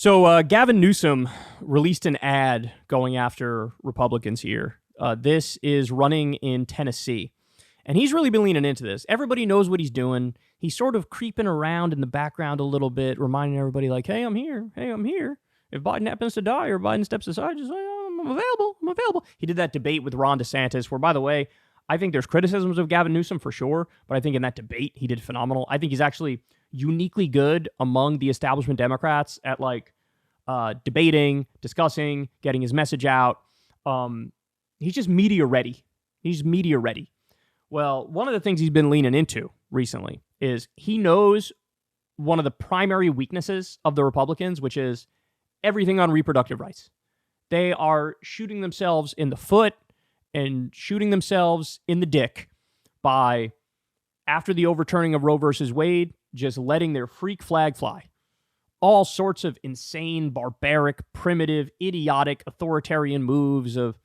So Gavin Newsom released an ad going after Republicans here. This is running in Tennessee. And he's really been leaning into this. Everybody knows what he's doing. He's sort of creeping around in the background a little bit, reminding everybody like, hey, I'm here. Hey, I'm here. If Biden happens to die or Biden steps aside, just say, oh, I'm available. I'm available. He did that debate with Ron DeSantis where, by the way, I think there's criticisms of Gavin Newsom for sure, but I think in that debate, he did phenomenal. I think he's actually uniquely good among the establishment Democrats at debating, discussing, getting his message out. He's just media ready. He's media ready. Well, one of the things he's been leaning into recently is he knows one of the primary weaknesses of the Republicans, which is everything on reproductive rights. They are shooting themselves in the foot and shooting themselves in the dick by, after the overturning of Roe versus Wade, just letting their freak flag fly. All sorts of insane, barbaric, primitive, idiotic, authoritarian moves of,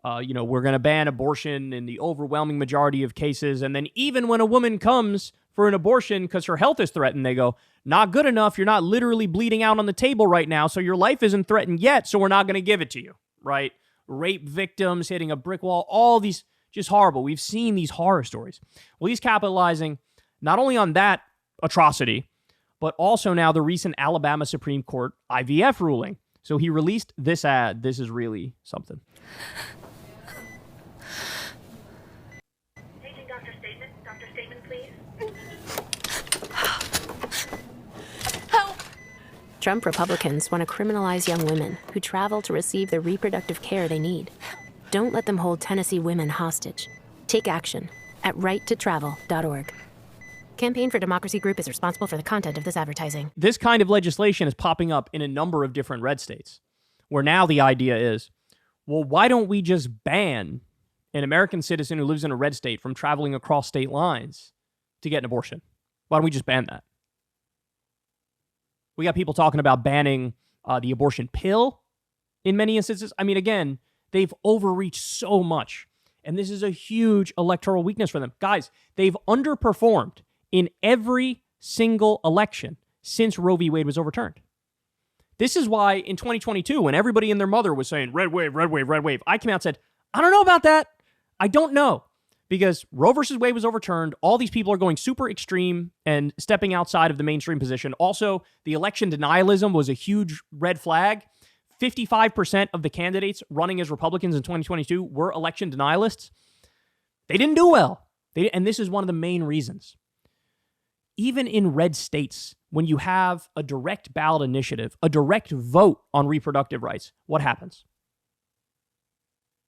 we're going to ban abortion in the overwhelming majority of cases. And then even when a woman comes for an abortion because her health is threatened, they go, not good enough. You're not literally bleeding out on the table right now, so your life isn't threatened yet, so we're not going to give it to you, right? Rape victims hitting a brick wall, all these just horrible. We've seen these horror stories. Well, he's capitalizing not only on that atrocity, but also now the recent Alabama Supreme Court IVF ruling. So he released this ad. This is really something. Taking Dr. Statement. Dr. Statement, please. Help! Trump Republicans want to criminalize young women who travel to receive the reproductive care they need. Don't let them hold Tennessee women hostage. Take action at righttotravel.org. Campaign for Democracy Group is responsible for the content of this advertising. This kind of legislation is popping up in a number of different red states, where now the idea is, well, why don't we just ban an American citizen who lives in a red state from traveling across state lines to get an abortion? Why don't we just ban that? We got people talking about banning the abortion pill in many instances. I mean, again, they've overreached so much, and this is a huge electoral weakness for them. Guys, they've underperformed in every single election since Roe v. Wade was overturned. This is why in 2022, when everybody and their mother was saying, red wave, red wave, red wave, I came out and said, I don't know about that. I don't know. Because Roe versus Wade was overturned. All these people are going super extreme and stepping outside of the mainstream position. Also, the election denialism was a huge red flag. 55% of the candidates running as Republicans in 2022 were election denialists. They didn't do well. And this is one of the main reasons. Even in red states, when you have a direct ballot initiative, a direct vote on reproductive rights, what happens?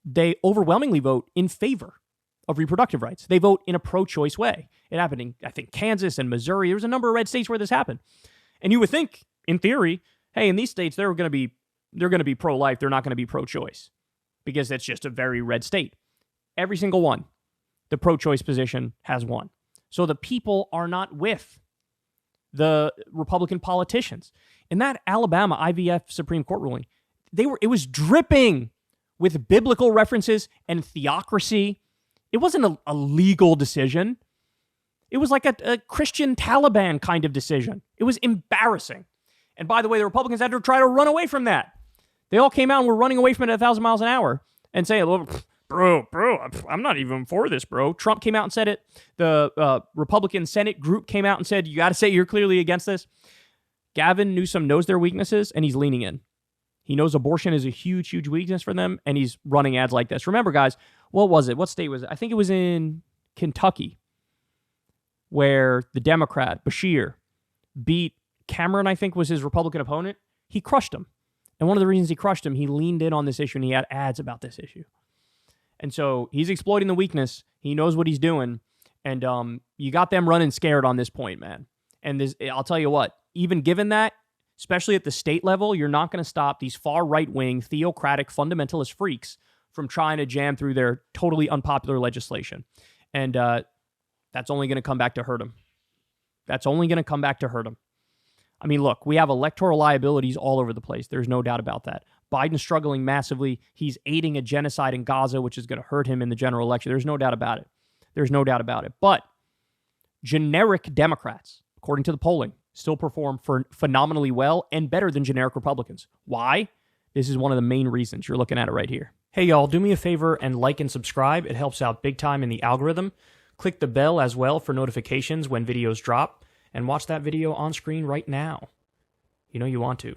They overwhelmingly vote in favor of reproductive rights. They vote in a pro-choice way. It happened in, I think, Kansas and Missouri. There was a number of red states where this happened. And you would think, in theory, hey, in these states, they're going to be pro-life. They're not going to be pro-choice because that's just a very red state. Every single one, the pro-choice position has won. So the people are not with the Republican politicians. In that Alabama IVF Supreme Court ruling, it was dripping with biblical references and theocracy. It wasn't a legal decision. It was like a Christian Taliban kind of decision. It was embarrassing. And by the way, the Republicans had to try to run away from that. They all came out and were running away from it at 1,000 miles an hour and saying, well, bro, I'm not even for this, bro. Trump came out and said it. The Republican Senate group came out and said, you got to say you're clearly against this. Gavin Newsom knows their weaknesses, and he's leaning in. He knows abortion is a huge, huge weakness for them, and he's running ads like this. Remember, guys, what was it? What state was it? I think it was in Kentucky, where the Democrat, Bashir, beat Cameron, I think was his Republican opponent. He crushed him. And one of the reasons he crushed him, he leaned in on this issue, and he had ads about this issue. And so he's exploiting the weakness. He knows what he's doing. And you got them running scared on this point, man. And I'll tell you what, even given that, especially at the state level, you're not going to stop these far right-wing, theocratic, fundamentalist freaks from trying to jam through their totally unpopular legislation. And that's only going to come back to hurt them. That's only going to come back to hurt them. I mean, look, we have electoral liabilities all over the place. There's no doubt about that. Biden's struggling massively. He's aiding a genocide in Gaza, which is going to hurt him in the general election. There's no doubt about it. There's no doubt about it. But generic Democrats, according to the polling, still perform phenomenally well and better than generic Republicans. Why? This is one of the main reasons. You're looking at it right here. Hey, y'all, do me a favor and like and subscribe. It helps out big time in the algorithm. Click the bell as well for notifications when videos drop, and watch that video on screen right now. You know you want to.